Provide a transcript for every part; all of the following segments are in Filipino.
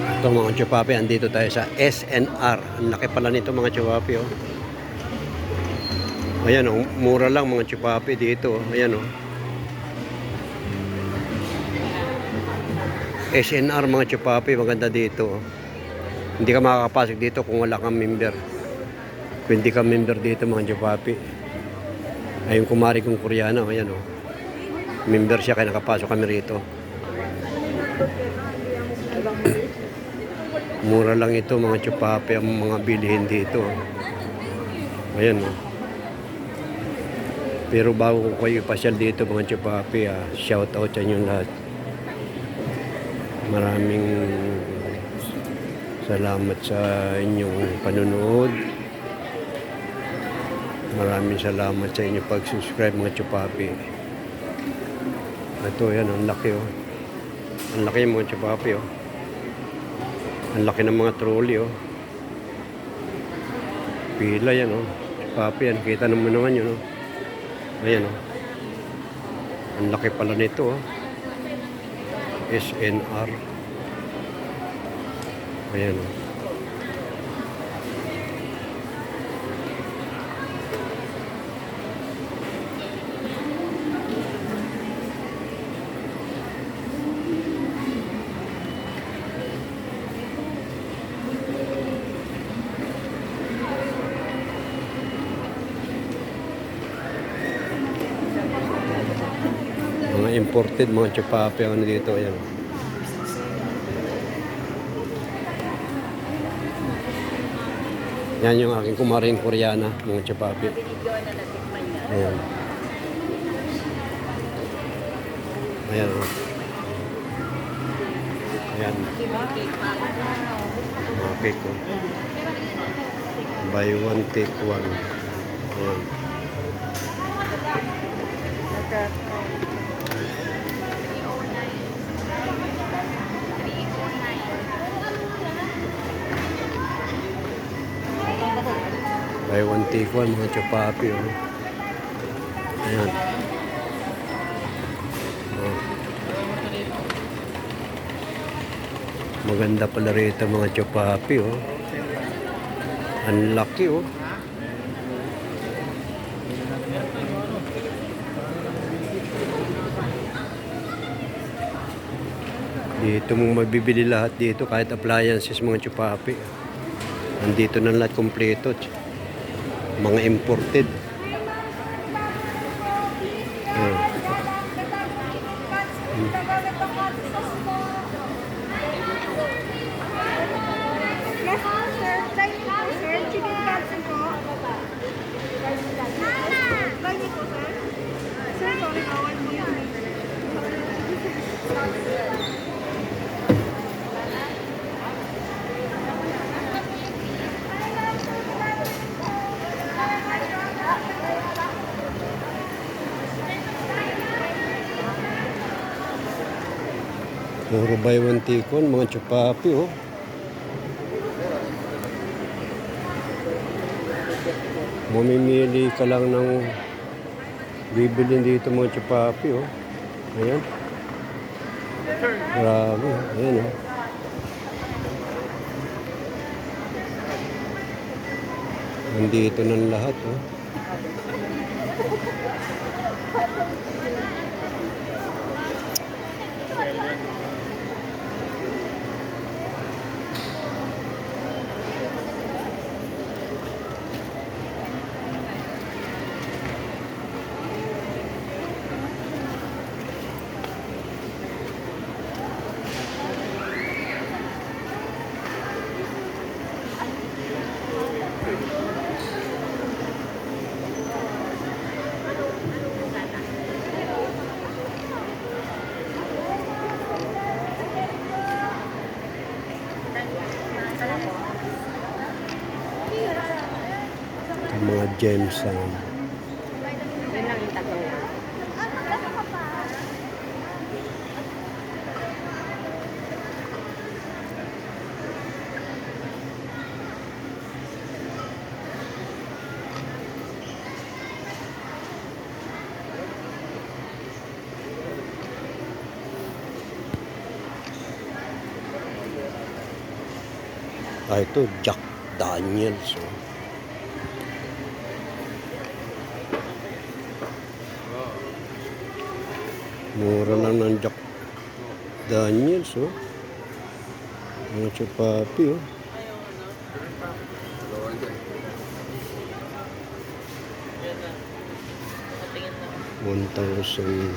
Ito mga chupapi, andito tayo sa SNR. Ang laki pala nito mga chupapi, oh. Ayan, oh, mura lang mga chupapi dito, oh. Ayan, oh. SNR mga chupapi, maganda dito, oh. Hindi ka makakapasok dito kung wala kang member. Kung hindi ka member dito mga chupapi. Ayun kumari kong Koreano, ayan, oh. Member siya kaya nakapasok kami rito. Mura lang ito mga chupapi ang mga bilihin dito. Ayan, oh. Pero bago ko kayo ipasyal dito mga chupapi, shout out sa inyo lahat. Maraming salamat sa inyong panunood. Maraming salamat sa inyong pag-subscribe mga chupapi. Ito yan, ang laki, oh. Ang laki mga chupapi, oh. Ang laki ng mga trolley, oh. Pila yan, oh. Papi yan. Kita naman naman yun, oh. Ayan, oh. Ang laki pala nito, oh. SNR. Ayan, oh. Mga imported, mga chupapi ang ano dito, ayan. Yan yung aking kumaring Koreana, mga chupapi. Ayan. Ayan, oh. Ayan. Mga cake, oh. Buy one, take one. Ayan. Buy one, take one, mga chupapi, oh. Ayan. Oh. Maganda pala rito mga chupapi, oh. Ang laki, oh. Dito mong mabibili lahat dito, kahit appliances mga chupapi. Nandito na lahat kompleto. Mga imported. Ayan. Puro buy one take one, mga chupapi, oh. Mamimili ka lang ng bibilin dito mga chupapi, oh. Ayan. Grabe, ayan, oh. Nandito ng lahat, oh. Mga gems, Ito, Jack Daniels. Oh. Mura lang ng Jack Daniels. Oh. Mga chupapi. Oh. $1,000.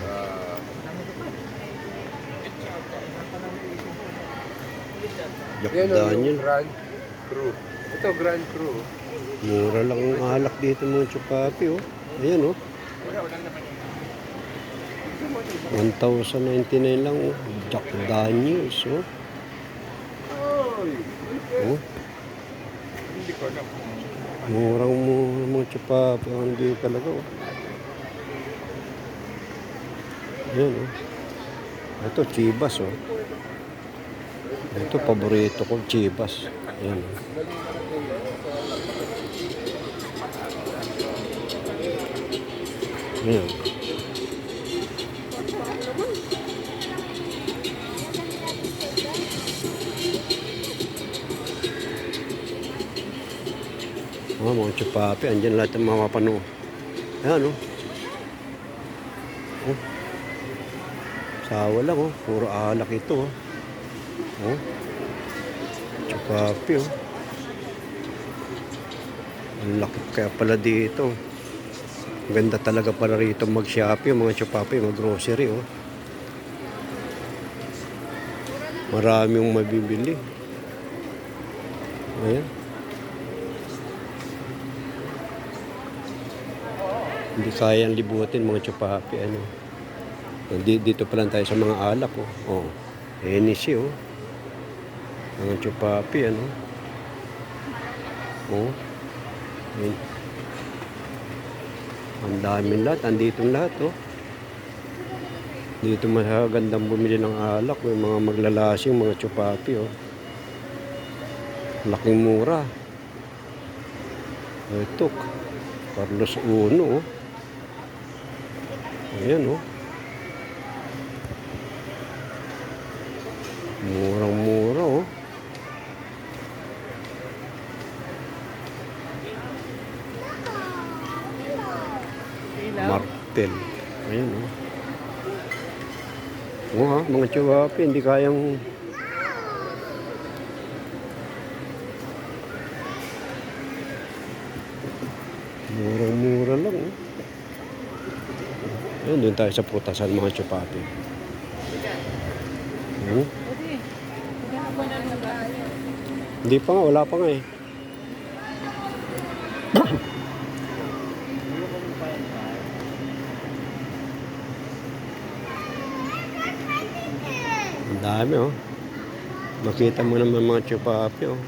Jack Daniel. Grand Cru. Ito, Grand Cru. Mura lang ang alak dito mga chupapi. Oh. Ayan, oh. 1,099 lang. Oh. Jack Daniels. Oh. Oh. Hindi ko alam. Murang mga chupapi. Hindi talaga. Oh. Ayan, oh. Ito, Chivas. Oh. Ito, paborito ko, Chivas. Ayan. Ayan. Oh, mga chupapi. Andyan lahat ng mga mapano. Ayan, oh. Oh. Sawa lang, oh. Puro alak ito, oh. Oh. Chupapi, oh. Ang laki kaya pala dito. Ganda talaga pala rito mag-shopping, mga chupapi, mag-grocery, oh. Maraming mabibili. Ayan. Hindi kayang libutin mga chupapi, ano. Dito pa lang tayo sa mga alak, oh. Oh. Hennessy, oh. Mga chupapi, ano. Oh. Ayan. Ang daming lahat, andito lahat, oh. Dito magandang bumili ng alak, yung mga maglalasing, mga chupapi, oh. Laking mura. Ito, Carlos Uno, oh. Ayan, oh. Murang-mura, oh. Martel. Ayan, oh. Oo, ha, mga chupapi, hindi kayang... Murang-mura lang, oh. Ayan, doon tayo sa putasan, mga chupapi. Hindi pa nga, wala pa nga, eh. Ang dami, oh. Makita mo naman mga chupapi, oh.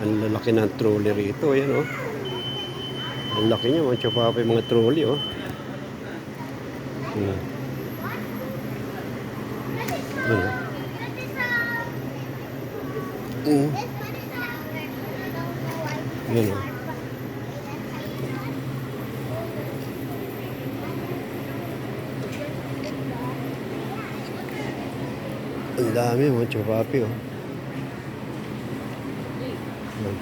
Ang lalaki ng trolley rito, ayan, oh. Ang laki niya, mga chupapi, mga trolley, oh. Ayan, oh. Ayan, oh. Ang dami, mga chupapi, oh. Ayan.